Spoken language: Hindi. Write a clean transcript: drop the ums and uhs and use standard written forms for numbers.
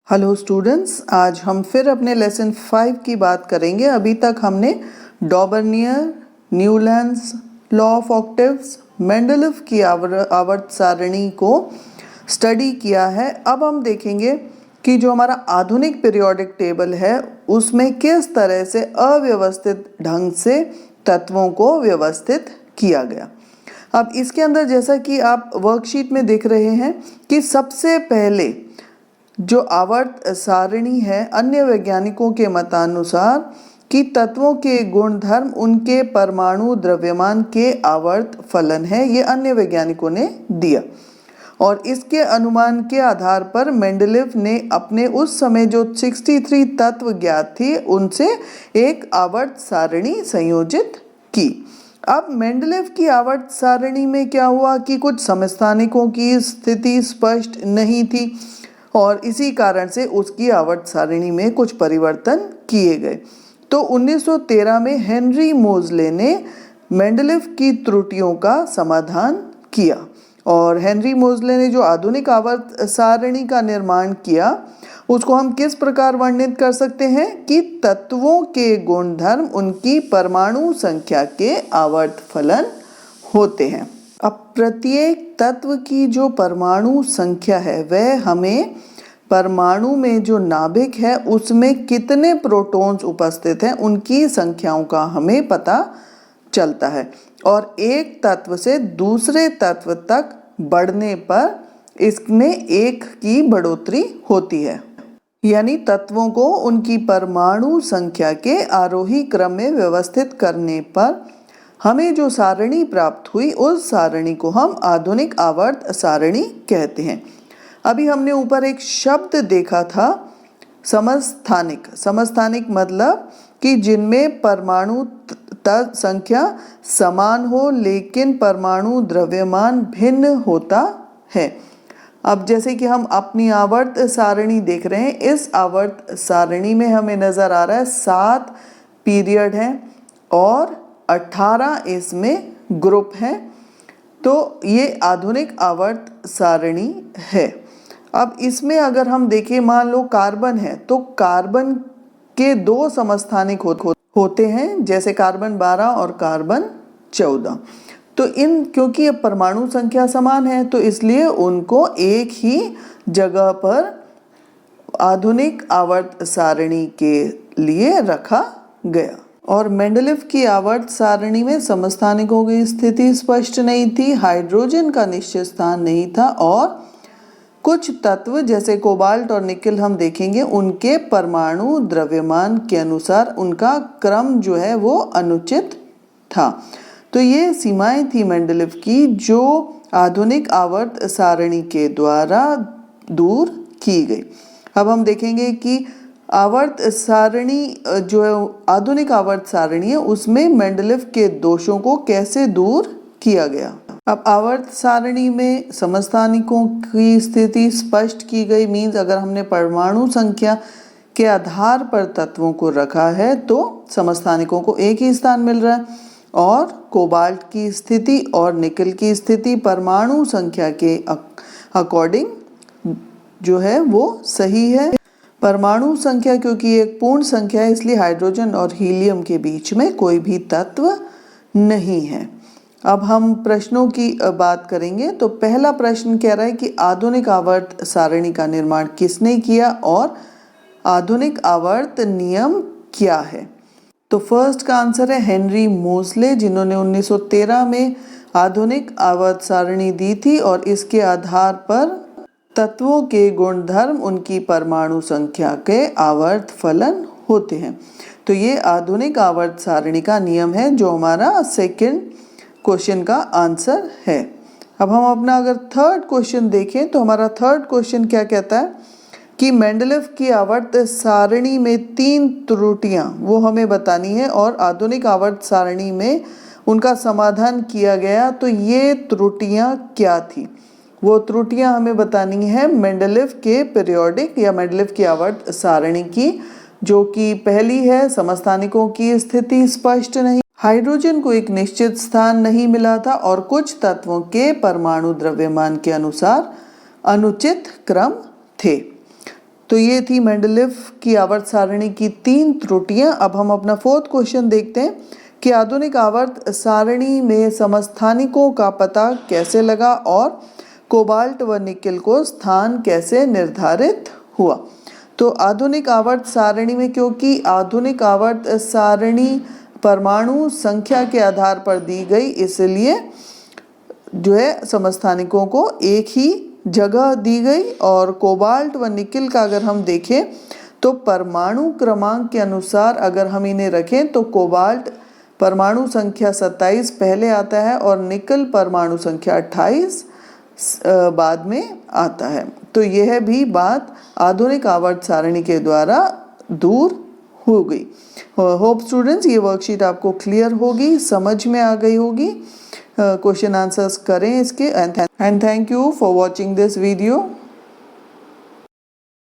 हेलो स्टूडेंट्स, आज हम फिर अपने लेसन 5 की बात करेंगे। अभी तक हमने डॉबर्नियर, Newlands law of octaves, Mendeleev की आवर्त सारणी को स्टडी किया है। अब हम देखेंगे कि जो हमारा आधुनिक पीरियोडिक टेबल है उसमें किस तरह से अव्यवस्थित ढंग से तत्वों को व्यवस्थित किया गया। अब इसके अंदर जैसा कि आप वर्कशीट में देख रहे हैं कि सबसे पहले जो आवर्त सारणी है, अन्य वैज्ञानिकों के मतानुसार कि तत्वों के गुणधर्म उनके परमाणु द्रव्यमान के आवर्त फलन है, ये अन्य वैज्ञानिकों ने दिया। और इसके अनुमान के आधार पर मेंडलीव ने अपने उस समय जो 63 तत्व ज्ञात थी उनसे एक आवर्त सारणी संयोजित की। अब मेंडलीव की आवर्त सारणी में क्या हुआ कि कुछ समस्थानिकों की स्थिति स्पष्ट नहीं थी और इसी कारण से उसकी आवर्त सारणी में कुछ परिवर्तन किए गए। तो 1913 में हेनरी मोजले ने मेंडलीव की त्रुटियों का समाधान किया और हेनरी मोजले ने जो आधुनिक आवर्त सारणी का निर्माण किया उसको हम किस प्रकार वर्णित कर सकते हैं कि तत्वों के गुणधर्म उनकी परमाणु संख्या के आवर्त फलन होते हैं। अब प्रत्येक तत्व की जो परमाणु संख्या है वह हमें परमाणु में जो नाभिक है उसमें कितने प्रोटॉन्स उपस्थित हैं उनकी संख्याओं का हमें पता चलता है और एक तत्व से दूसरे तत्व तक बढ़ने पर इसमें एक की बढ़ोतरी होती है। यानी तत्वों को उनकी परमाणु संख्या के आरोही क्रम में व्यवस्थित करने पर हमें जो सारणी प्राप्त हुई उस सारणी को हम आधुनिक आवर्त सारणी कहते हैं। अभी हमने ऊपर एक शब्द देखा था समस्थानिक। समस्थानिक मतलब कि जिनमें परमाणु संख्या समान हो लेकिन परमाणु द्रव्यमान भिन्न होता है। अब जैसे कि हम अपनी आवर्त सारणी देख रहे हैं, इस आवर्त सारणी में हमें नज़र आ रहा है 7 पीरियड हैं और 18 इसमें ग्रुप हैं। तो ये आधुनिक आवर्त सारणी है। अब इसमें अगर हम देखें, मान लो कार्बन है तो कार्बन के 2 समस्थानिक होते हैं, जैसे कार्बन 12 और कार्बन 14। तो इन क्योंकि ये परमाणु संख्या समान है तो इसलिए उनको एक ही जगह पर आधुनिक आवर्त सारणी के लिए रखा गया। और मेंडलीव की आवर्त सारणी में समस्थानिकों की स्थिति स्पष्ट नहीं थी, हाइड्रोजन का निश्चित स्थान नहीं था और कुछ तत्व जैसे कोबाल्ट और निकेल हम देखेंगे उनके परमाणु द्रव्यमान के अनुसार उनका क्रम जो है वो अनुचित था। तो ये सीमाएं थी मेंडलीव की जो आधुनिक आवर्त सारणी के द्वारा दूर की गई। अब हम देखेंगे कि आवर्त सारणी जो आधुनिक आवर्त सारणी है उसमें मेंडलीव के दोषों को कैसे दूर किया गया। अब आवर्त सारणी में समस्थानिकों की स्थिति स्पष्ट की गई। मीन्स अगर हमने परमाणु संख्या के आधार पर तत्वों को रखा है तो समस्थानिकों को एक ही स्थान मिल रहा है और कोबाल्ट की स्थिति और निकेल की स्थिति परमाणु संख्या के अकॉर्डिंग जो है वो सही है। परमाणु संख्या क्योंकि एक पूर्ण संख्या है इसलिए हाइड्रोजन और हीलियम के बीच में कोई भी तत्व नहीं है। अब हम प्रश्नों की बात करेंगे। तो पहला प्रश्न कह रहा है कि आधुनिक आवर्त सारणी का निर्माण किसने किया और आधुनिक आवर्त नियम क्या है। तो फर्स्ट का आंसर है हेनरी मोजले, जिन्होंने 1913 में आधुनिक आवर्त सारणी दी थी और इसके आधार पर तत्वों के गुणधर्म उनकी परमाणु संख्या के आवर्त फलन होते हैं। तो ये आधुनिक आवर्त सारणी का नियम है जो हमारा सेकंड क्वेश्चन का आंसर है। अब हम अपना अगर थर्ड क्वेश्चन देखें तो हमारा थर्ड क्वेश्चन क्या कहता है कि मेंडलीव की आवर्त सारणी में 3 त्रुटियां वो हमें बतानी है और आधुनिक आवर्त सारणी में उनका समाधान किया गया। तो ये त्रुटियां क्या थी, वो त्रुटियां हमें बतानी है मेंडलीव के पीरियोडिक या मेंडलीव की आवर्त सारणी की, जो कि पहली है समस्थानिकों की स्थिति स्पष्ट नहीं, हाइड्रोजन को एक निश्चित स्थान नहीं मिला था और कुछ तत्वों के परमाणु द्रव्यमान के अनुसार अनुचित क्रम थे। तो ये थी मेंडलीव की आवर्त सारणी की 3 त्रुटियां। अब हम अपना 4th क्वेश्चन देखते हैं कि आधुनिक आवर्त सारणी में समस्थानिकों का पता कैसे लगा और कोबाल्ट व निकेल को स्थान कैसे निर्धारित हुआ। तो आधुनिक आवर्त सारणी में, क्योंकि आधुनिक आवर्त सारणी परमाणु संख्या के आधार पर दी गई, इसलिए जो है समस्थानिकों को एक ही जगह दी गई। और कोबाल्ट व निकेल का अगर हम देखें तो परमाणु क्रमांक के अनुसार अगर हम इन्हें रखें तो कोबाल्ट परमाणु संख्या 27 पहले आता है और निकेल परमाणु संख्या 28 बाद में आता है। तो यह भी बात आधुनिक आवर्त सारणी के द्वारा दूर हो गई। होप स्टूडेंट्स ये वर्कशीट आपको क्लियर होगी, समझ में आ गई होगी। क्वेश्चन आंसर्स करें इसके। And thank you for watching this video.